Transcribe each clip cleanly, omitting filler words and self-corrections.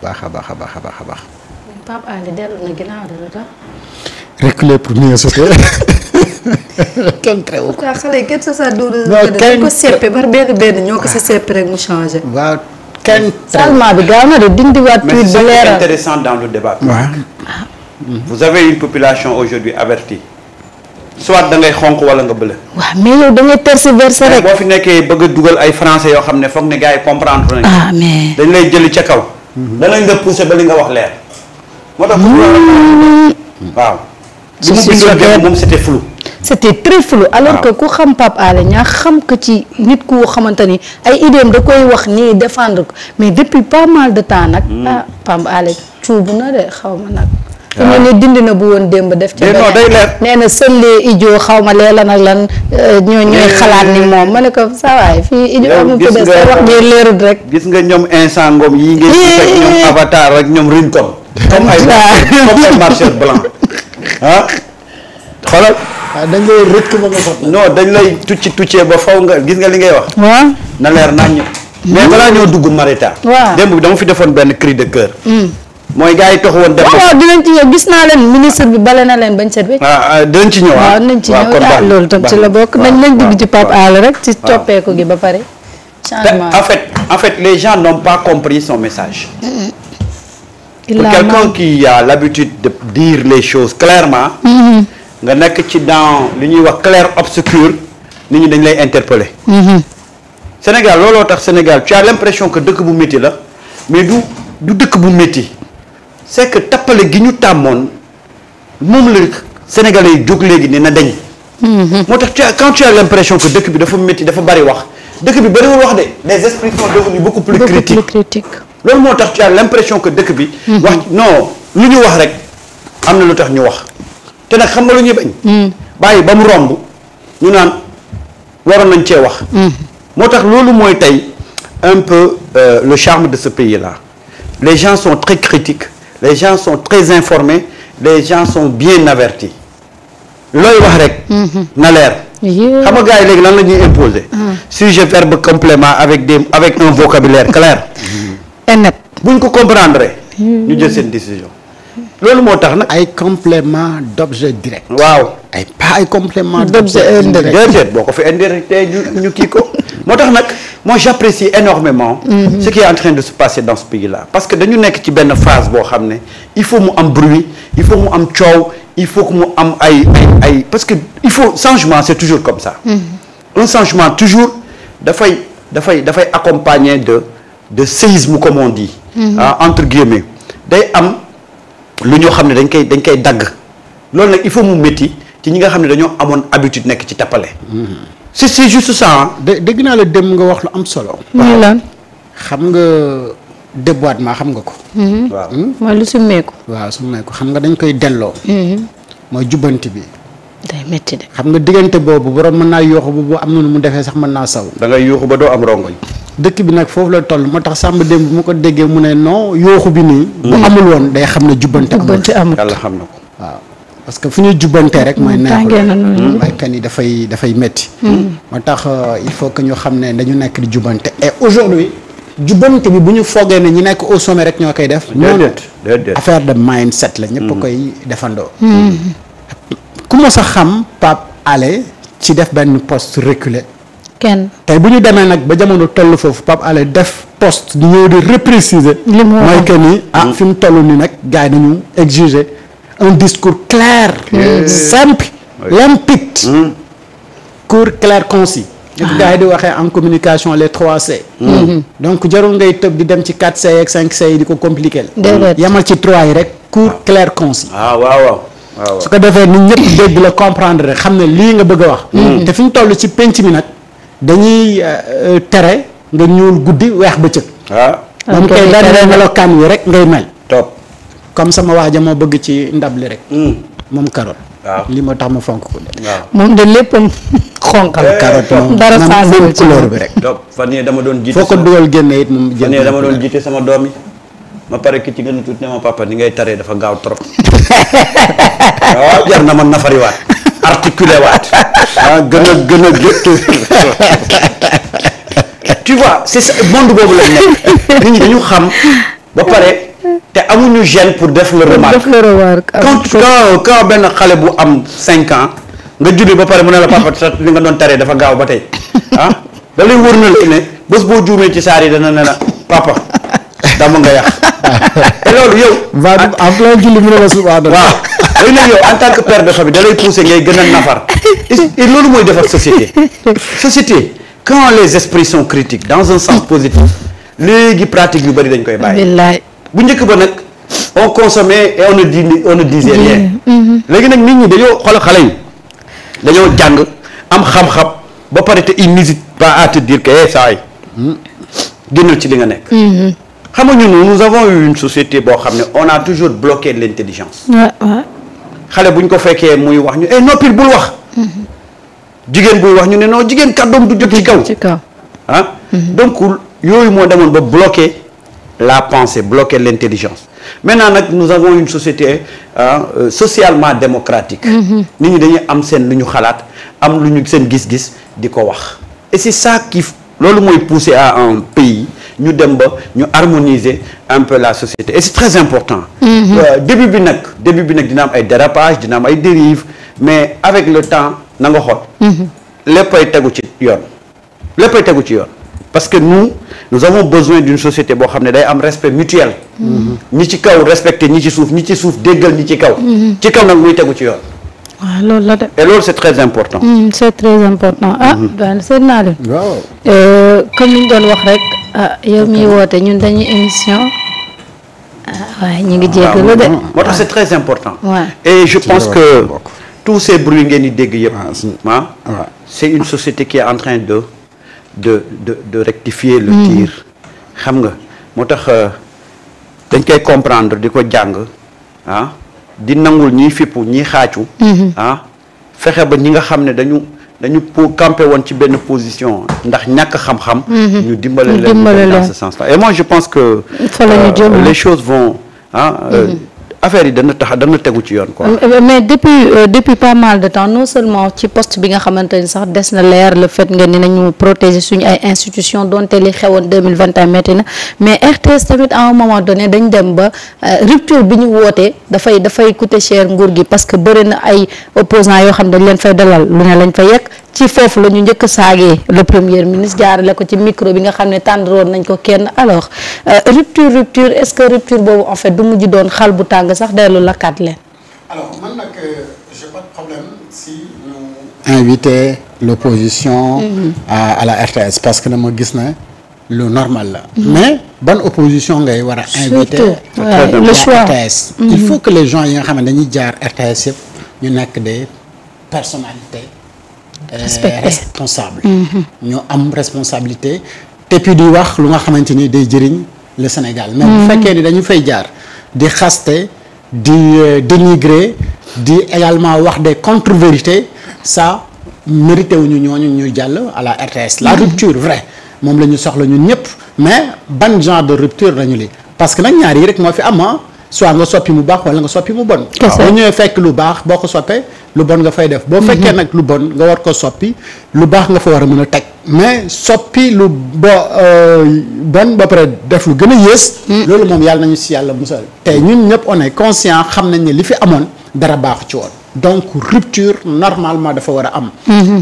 baax a baax a baax a baax a baax. Pape Alé dellu na ginnaaw de la tax. reculer pour mieux sauter. kenn terewu ko. waaw xale yi kenn sa saa dóor kenn ko seppi par benn ñoo ko sa seppi rek mu changé. waaw kenn. salma bi gaaw na de dindiwaat tuuti mais ba c'est leeral. intéressant dans le débat. waaw. vous avez une population aujourd'hui avertie. soit da ngay xonq wala nga bële. waaw mais yow da ngay tergiverser rek. boo fi nekkee bëgg a dugal ay français yoo xam ne foog ne gars yi comprendre nañ. ah mais. dañ lay jëli ca kaw. danañ la pousser ba li nga wax leer. moo tax waaw. li mu bindoon démb moom c'était flou. c'était très flou alors que ku xam Pape Alé Niang xam ko ci nit ku xamante ni ay idéem da koy wax nii défendre ko mais depuis pas mal de temps nag. Pape Alé cuubu na de xaw ma nag. waaw ne dindi na bu woon démb def. ca non day leer nee na sëllee ijo xaw ma lee lan ak lan ñooy xalaat ni moom ma ne ko saa waay fii ijo amul ko des wax ngeen leerut rek. gis nga ñoom instant ngom yi ngeen gis ak ñoom avatar ak ñoom rintom comme ay marcheur blanc ah xoolal. waaw dañ lay rëkk ba nga sotti. non dañ lay tuccee ba faw nga gis nga li ngay wax. waaw na leer naññ. mais balaa ñoo dugg Marita. waaw démb bi dama fi defoon benn cri de cœur. mooy gars yi tax woon. dem waaw dinañ ci ñëw gis naa leen ministre bi bale na leen bañ set bi. dinañ ci ñëw waaw nañ ci ñëw loolu tam ci la bokk nañ dugg ci Pape Alé rek ci coppeeku gi ba pare. changement en fait les gens n'ont pas compris son message. pour quelqu'un qui a l'habitude de dire les choses clairement. nga nekk ci dans li ñuy wax clair obscur nit ñi dañ lay interpeller. Sénégal looloo tax Sénégal tu as l'impression que dëkk bu métti la mais du dëkk bu métti c'est que tappale gi ñu tàmmoon moom la Sénégalais yi jóg léegi ne na dañ. moo tax quand tu as l'impression que dëkk bi dafa métti dafa bari wax dëkk bi bariwul wax de les esprits sont devenus beaucoup plus critiques. loolu moo tax tu as l'impression que dëkk bi. wax non lu ñu wax rek am na lu tax ñu wax. te nag xam nga lu ñuy bañ. bàyyi ba mu romb ñu naan waroon nañ cee wax. moo tax loolu mooy tey un peu le charme de ce pays-là les gens sont très critiques les gens sont très informés les gens sont bien avertis looy wax rek. na leer. xam nga gars yi léegi lan la ñuy imposer. sujet verbe complément avec un vocabulaire clair. et net buñ ko comprendre ñu jël seen décision. loolu moo tax nag ay complément d'objet direct. waaw ay pas ay complément d'objet indirect. déedéet boo ko fi indirect ñu kii ko. moo tax nag moi j'apprécie énormément ce qui est en train de se passer dans ce pays-là parce que dañu nekk ci benn phase boo xam ne il faut mu am bruit il faut mu am coow il faut que mu am ay parce que il faut changement c'est toujours comme ça. un changement toujours dafay accompagné de séisme comme on dit. entre guillemets day am. lu ñoo xam ne dañ koy dagg loolu nag il faut mu métti ci ñi nga xam ne dañoo amoon habitude nekk ci tappale. c'est juste ça dégg naa la dem nga wax lu am solo. muy lan. xam nga déboîtement xam nga ko. waaw mooy lu summeeku. waaw summeeku xam nga dañ koy delloo. mooy jubbanti bi. day métti de. xam nga diggante boobu borom mën naa yooxu bu am na nu mu defee sax mën naa saw. da ngay yuuxu ba doo am rongoñ. dëkk bi nag foofu la toll moo tax sàmm démb bu ma ko déggee mu ne non yooxu bi nii. bu amul woon day xam ne jubbante amul. yàlla xam na ko. waaw parce que fu ñuy jubbantee rek. mooy neexul baykat yi dafay métti. moo tax il faut que ñu xam ne dañu nekk di jubbante et aujourd'hui jubbante bi bu ñu foogee ne ñi nekk au sommet rek ñoo koy def. déedéet affaire de mindset la. ñëpp a koy defandoo. ku ma sax xam Pape Alé ci def benn poste reculé. kenn tey bu ñu demee nag ba jamono toll foofu Pape Alé def poste di ñëw di repréciser. mooy que ni fi mu toll nii nag gars yi dañu exiger un discours clair. simple. limpide. court clair concis. ñëpp gars yi di waxee en communication les 3C. donc jarul ngay tëb di dem ci 4C ak 5C yi di ko compliquer. yamal ci 3 yi rek court clair concis. waaw. su ko defee nit ñëpp dégg la comprendre rek xam ne lii nga bëgg a wax. te fi ñu toll ci penc mi nag. dañuy tere nga ñuul guddi weex bëccëg. moom kay dara melokaan wi rek ngay mel. top comme sama waaja moo bëgg ci ndab li rek. moom carotte. waaw lii moo tax ma fonk ko de. waaw moom de léppam xonqal. carotte moom dara changé ci couleur bi rek. top fan yii dama doon jiite. foo ko dugal génne it moom. fan yii dama doon jiite sama doom yi. ma pare ki ci gën a tuuti ne ma papa ni ngay taree dafa gaaw trop. waaw jar na ma nafariwaat. articulé waat. gën a tu vois c'est ça monde boobu lañ nekk. nit ñi dañu xam ba pare te amuñu gêne pour def le remarque. quand benn xale bu am 5 ans nga julli ba pare mu ne la papa sax li nga doon taree dafa gaaw ba tey ah da lay wër na la ne bés boo juumee ci saar yi dana ne la papa dama nga yàq te loolu yow. en plein julli mu ne la subhanallah. waaw léegi nag yow en tant que père de famille da lay pousser ngay gën a nafar et loolu mooy defar société quand les esprits sont critiques dans un sens positif léegi pratique yu bari dañ koy bàyyi. bu njëkk ba nag on consommait et on ne disait rien. léegi nag nit ñi dañoo xoolal xale yi dañoo jàng am xam-xam ba pare te il n'hésite pas à te dire que saa yi génnal ci li nga nekk. xam nga ñun nous avons eu une société boo xam ne on a toujours bloqué l'intelligence. xale bu ñu ko fekkee muy wax ñu noppil bul wax. jigéen buy wax ñu ne non jigéen kàddoom du jóg ci kaw. ah donc yooyu moo demoon ba bloquer la pensée, bloquer l'intelligence. Maintenant nag nous avons une société socialement démocratique. nit ñi dañuy am seen lu ñu xalaat am lu ñu seen gis-gis di ko wax. et c'est ça qui loolu mooy pousser à un pays ñu dem ba ñu harmoniser un peu la société et c'est très important. début bi nag dina am ay dérapage dina am ay dérives mais avec le temps na nga xool. léppay tegu ci yoon. léppay tegu ci yoon. parce que nous avons besoin d'une société boo xam ne day am respect mutuel. ñi ci kaw respecter ñi ci suuf déggal ñi ci kaw. ci kaw nag muy tegu ci yoon. waaw loolu la de. et loolu c'est très important. c'est très important daal seet naa leen. waaw. comme ni ñu doon wax rek yow miy woote ñun dañuy émission waaye ñu ngi jéggalu de. moo tax c'est très important. Ouais. et je pense que tous ces bruits ngeen di dégg yëpp. c'est une société qui est en train de rectifier le tir. xam nga moo tax dañ koy comprendre di ko jàng di nangul ñiy fippu ñiy xaacu. fexe ba ñi nga xam ne dañu campé woon ci benn position ndax ñàkk xam-xam. ñu dimbale leen dans ce sens-là et moi je pense que les choses vont affaire yi dana tegu ci yoon quoi. mais depuis pas mal de temps non seulement ci poste bi nga xamante ni sax des na leer le fait nga ni nañu protéger suñu ay institutions donte li xewoon 2021 métti na mais RTS tamit à un moment donné dañ dem ba rupture bi ñu wootee dafay coûter cher nguur gi parce que bëri na ay opposants yoo xam ne dañ leen fay dalal lu ne lañ fa yegg ci foofu la ñu njëkk saagee le premier ministre jaarale ko ci micro bi nga xam ne tàndroon nañ ko kenn alors rupture est-ce que rupture boobu en fait du mujj doon xal bu tàng sax dellu lakkaat leen. alors man nag j'ai pas de problème si ñu inviter l'opposition à la RTS parce que dama gis ne lu normal la. mais ban opposition ngay war a inviter. le choix RTS. il faut que les gens yi nga xam ne dañuy jaar RTS yëpp ñu nekk des personnalités. responsable ñu am responsabilité te puis di wax lu nga xamante ni day jëriñ le Sénégal mais bu fekkee ni dañu fay jaar di xaste di dénigrer di également wax des contre-vérités ça mérité wuñu ñooñu ñuy jàll à la RTS la rupture vrai moom la ñu soxla ñun ñëpp mais ban genre de rupture lañu li parce que nag ñaar yi rek moo fi am soit nga soppi mu baax wala nga soppi mu bon. boo ñëwee fekk lu baax boo ko soppee lu bon nga fay def. boo fekkee nag lu bon nga war ko soppi lu baax nga fa war a mën a teg. mais soppi lu bon ba pare def lu gën a yées. loolu moom yàlla nañu si yàlla musal. te ñun ñëpp on est conscient xam nañ ne li fi amoon dara baaxu ci woon. donc rupture normalement dafa war a am.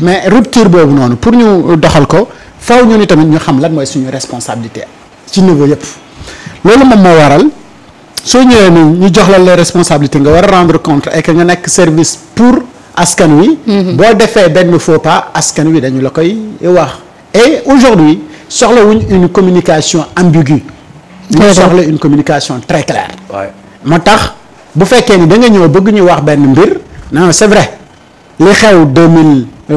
mais rupture boobu noonu pour ñu doxal ko faw ñu ni tamit ñu xam lan mooy suñu responsabilité ci niveau yëpp loolu moom moo waral. soo ñëwee ni ñu jox la les responsabilités nga war a rendre compte et que nga nekk service pour askan wi. boo defee benn faux pas askan wi dañu la koy wax. et aujourd'hui soxlawuñ une communication ambiguë. ñu soxla une communication très claire. moo tax bu fekkee ni da nga ñëw bëgg ñu wax benn mbir non c'est vrai li xew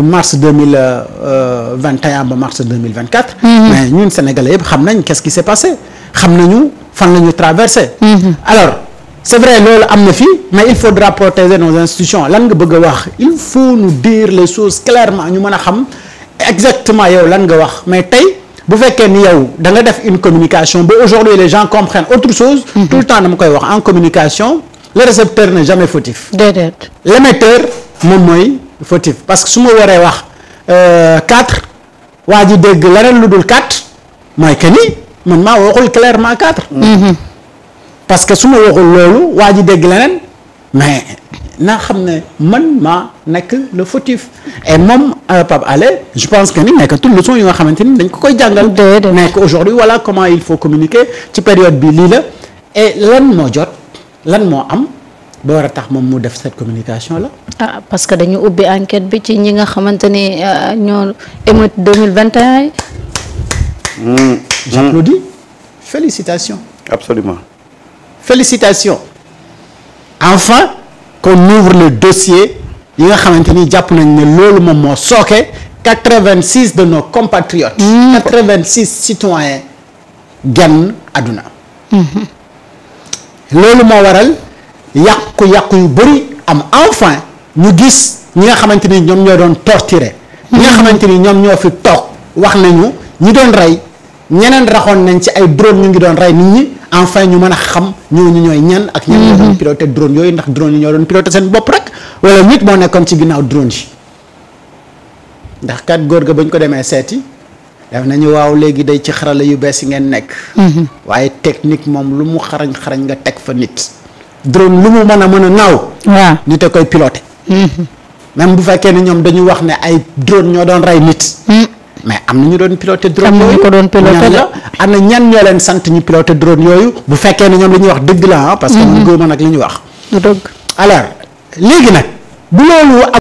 mars 2021 ba mars 2024. mais ñun Sénégalais yëpp xam nañ qu'est-ce qui s'est passé xam nañu. fan la ñu traversé. alors c'est vrai loolu am na fii mais il faudra protéger nos institutions lan nga bëgg a wax il faut nous dire les choses clairement ñu mën a xam exactement yow lan nga wax mais tey bu fekkee ni yow da nga def une communication ba aujourd'hui les gens comprennent autre chose. tout le temps dama koy wax en communication le récepteur n'est jamais fautif. déedéet. l'émetteur moom mooy fautif parce que su ma waree wax 4 waa ji dégg leneen lu dul 4 mooy que ni. man maa waxul clairement 4. parce que su ma waxul loolu waa ji dégg leneen mais naa xam ne man maa nekk le fautif et moom Pape Alé je pense que ni nekkatul leçon yu nga xamante ni dañ ko koy jàngal. nekk aujourd'hui voilà comment il faut communiquer ci période bi lii la et lan moo jot lan moo am ba war a tax moom mu def cette communication là. ah parce que dañu ubbi enquête bi ci ñi nga xamante ni ñoo émeute 2021 yi. J'applaudis. Félicitations. Absolument. Félicitations. Enfin qu'on ouvre le dossier yi nga xamante ni jàpp nañ ne loolu moom moo sooke 86 de nos compatriotes. 86 citoyens genn àdduna. loolu moo waral yàqu-yàqu yu bëri am enfin ñu gis ñi nga xamante ni ñoom ñoo doon torturer. ñi nga xamante ni ñoom ñoo fi toog wax nañu ñi doon rey ñeneen raxoon nañ ci ay drone ñu ngi doon rey nit ñi enfin ñu mën a xam ñooñu ñooy ñan ak ñan ñoo doon piloté drone yooyu ndax drone yi ñoo doon piloté seen bopp rek wala nit moo nekkoon ci ginnaaw drone yi ndax kat góor ga bañ ko demee seeti def nañu waaw léegi day ci xarala yu bees yi ngeen nekk waaye technique moom lu mu xarañ nga teg fa nit drone lu mu mën a naaw waaw nit a koy piloté même bu fekkee ne ñoom dañu wax ne ay drone ñoo doon rey nit mais am na ñu doon piloté drone yooyu ko doon piloté la am na ñan ñoo leen sant ñu piloté drone yooyu bu fekkee ne ñoom li ñuy wax dëgg la parce que man góoma nag li ñuy wax dëgg alors léegi nag bu loolu